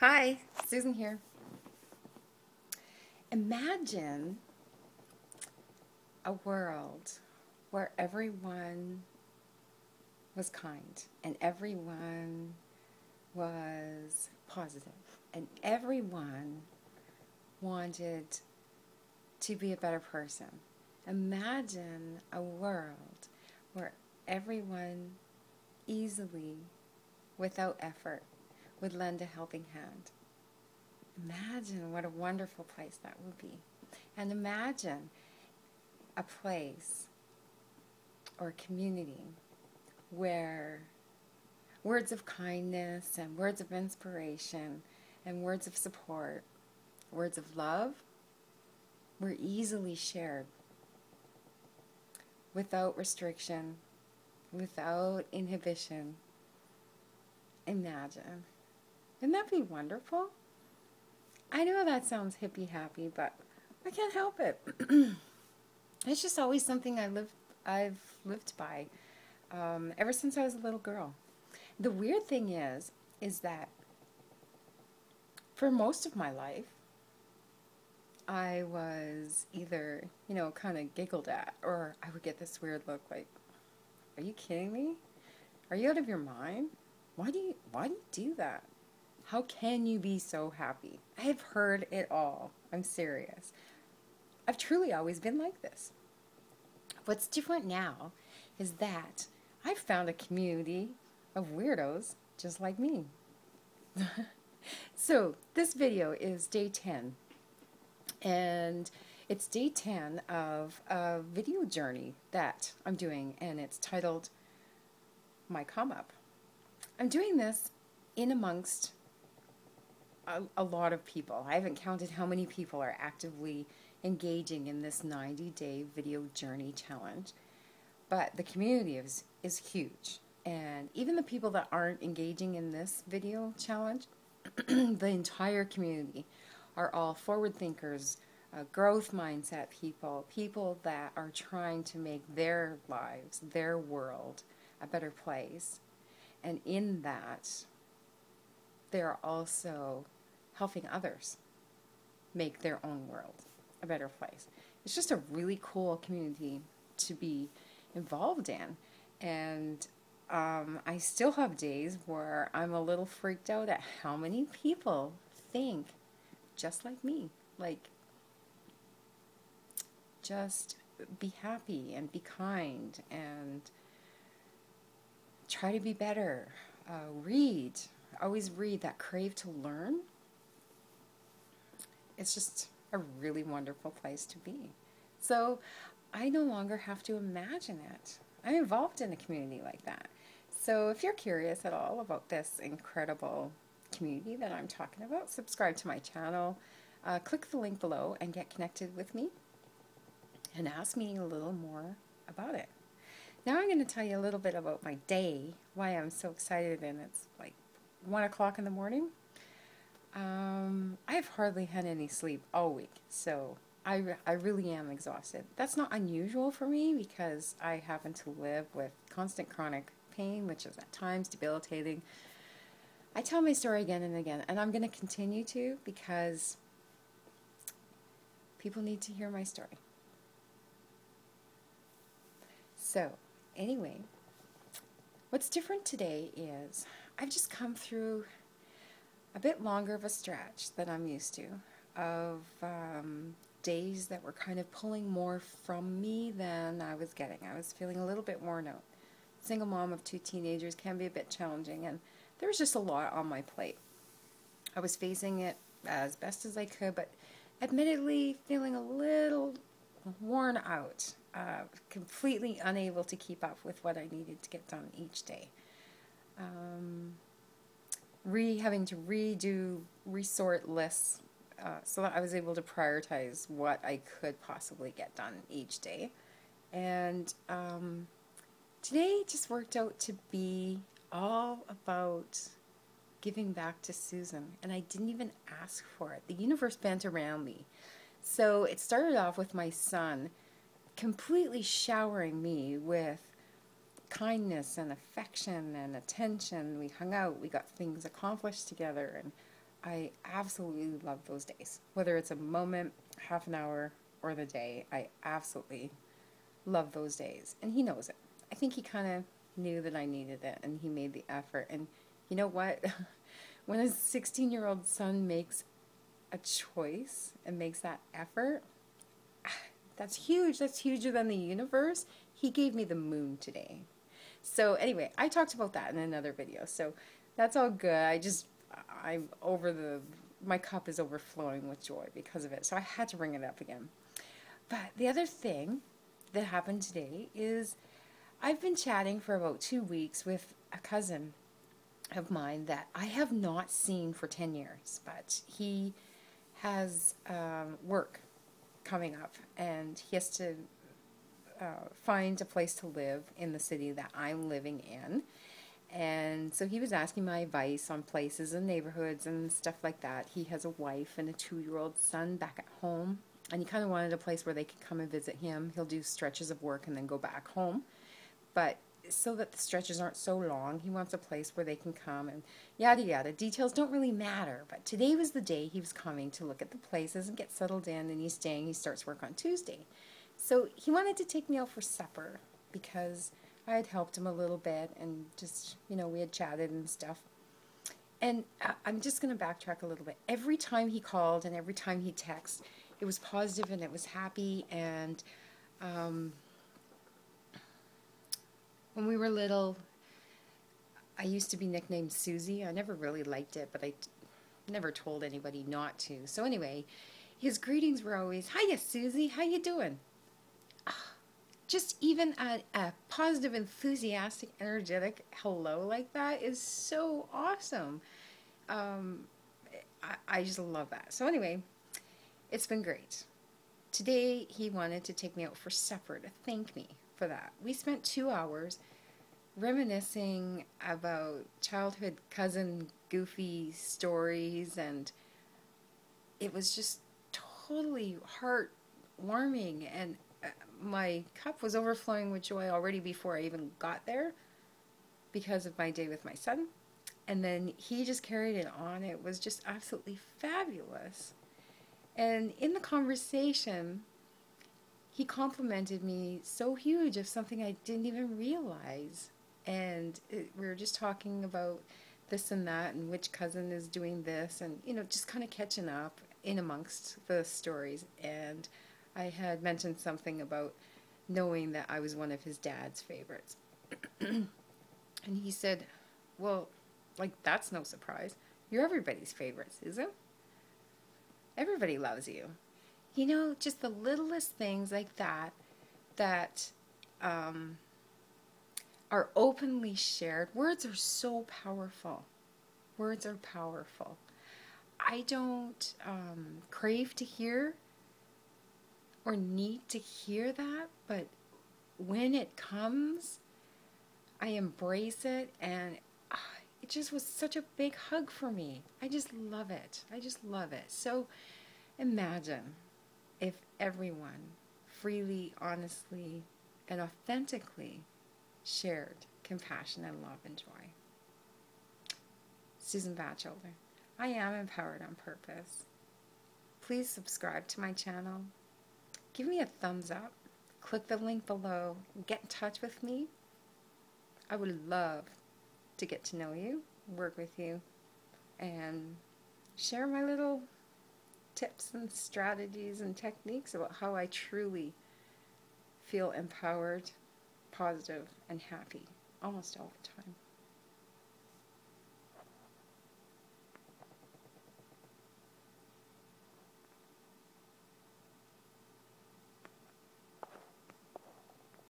Hi, Susan here. Imagine a world where everyone was kind and everyone was positive and everyone wanted to be a better person. Imagine a world where everyone easily, without effort, would lend a helping hand. Imagine what a wonderful place that would be. And imagine a place or a community where words of kindness and words of inspiration and words of support, words of love were easily shared without restriction, without inhibition. Imagine. Wouldn't that be wonderful? I know that sounds hippie-happy, but I can't help it. It's just always something I've lived by ever since I was a little girl. The weird thing is that for most of my life, I was either, kind of giggled at, or I would get this weird look like, are you kidding me? Are you out of your mind? Why do you do that? How can you be so happy? I have heard it all. I'm serious. I've truly always been like this. What's different now is that I've found a community of weirdos just like me. So this video is day 10. And it's day 10 of a video journey that I'm doing, and it's titled My Come Up. I'm doing this in amongst a lot of people. I haven't counted how many people are actively engaging in this 90-day video journey challenge, but the community is huge. And even the people that aren't engaging in this video challenge, the entire community are all forward thinkers, growth mindset people that are trying to make their lives, their world, a better place. And in that, they're also helping others make their own world a better place. It's just a really cool community to be involved in. And I still have days where I'm a little freaked out at how many people think just like me. Like, just be happy and be kind and try to be better. Read. Always read. That crave to learn. It's just a really wonderful place to be. So I no longer have to imagine it. I'm involved in a community like that. So if you're curious at all about this incredible community that I'm talking about, subscribe to my channel. Click the link below and get connected with me and ask me a little more about it. Now I'm going to tell you a little bit about my day, why I'm so excited, and it's like 1 o'clock in the morning. I've hardly had any sleep all week, so I really am exhausted. That's not unusual for me because I happen to live with constant chronic pain, which is at times debilitating. I tell my story again and again, and I'm going to continue to because people need to hear my story. So, anyway, what's different today is I've just come through a bit longer of a stretch than I'm used to of days that were kind of pulling more from me than I was getting. I was feeling a little bit worn out. Single mom of 2 teenagers can be a bit challenging, and there was just a lot on my plate. I was facing it as best as I could, but admittedly feeling a little worn out, completely unable to keep up with what I needed to get done each day. Having to resort lists so that I was able to prioritize what I could possibly get done each day. And today just worked out to be all about giving back to Susan, and I didn't even ask for it. The universe bent around me. So it started off with my son completely showering me with kindness and affection and attention. We hung out, we got things accomplished together, and I absolutely love those days. Whether it's a moment, half an hour, or the day, I absolutely love those days. And he knows it. I think he kind of knew that I needed it, and he made the effort. And you know what? When a 16-year-old son makes a choice and makes that effort, that's huge. That's huger than the universe. He gave me the moon today. So anyway, I talked about that in another video. So that's all good. I'm over my cup is overflowing with joy because of it. So I had to bring it up again. But the other thing that happened today is I've been chatting for about 2 weeks with a cousin of mine that I have not seen for 10 years, but he has work coming up, and he has to find a place to live in the city that I'm living in. And so he was asking my advice on places and neighborhoods and stuff like that. He has a wife and a 2-year-old son back at home, and he kind of wanted a place where they could come and visit him. He'll do stretches of work and then go back home. But so that the stretches aren't so long, he wants a place where they can come and yada yada. Details don't really matter, but today was the day he was coming to look at the places and get settled in, and he's staying. He starts work on Tuesday. So he wanted to take me out for supper because I had helped him a little bit, and just, we had chatted and stuff. And I'm just going to backtrack a little bit. Every time he called and every time he texted, it was positive and it was happy. And when we were little, I used to be nicknamed Susie. I never really liked it, but I never told anybody not to. So anyway, his greetings were always, "Hiya, Susie, how you doing?" Just even a positive, enthusiastic, energetic hello like that is so awesome. I just love that. So anyway, it's been great. Today, he wanted to take me out for supper to thank me for that. We spent 2 hours reminiscing about childhood cousin goofy stories, and it was just totally heartwarming, and my cup was overflowing with joy already before I even got there because of my day with my son. And then he just carried it on. It was just absolutely fabulous. And in the conversation, he complimented me so huge of something I didn't even realize. And we were just talking about this and that, and which cousin is doing this, and, just kind of catching up in amongst the stories. And I had mentioned something about knowing that I was one of his dad's favorites. And he said, "Well, that's no surprise. You're everybody's favorite, Susan. Everybody loves you." Just the littlest things like that are openly shared. Words are so powerful. Words are powerful. I don't crave to hear or need to hear that, but when it comes, I embrace it, and it just was such a big hug for me. I just love it. I just love it. So imagine if everyone freely, honestly, and authentically shared compassion and love and joy. Susan Bachelder. I am empowered on purpose. Please subscribe to my channel. Give me a thumbs up. Click the link below. Get in touch with me. I would love to get to know you, work with you, and share my little tips and strategies and techniques about how I truly feel empowered, positive, and happy almost all the time.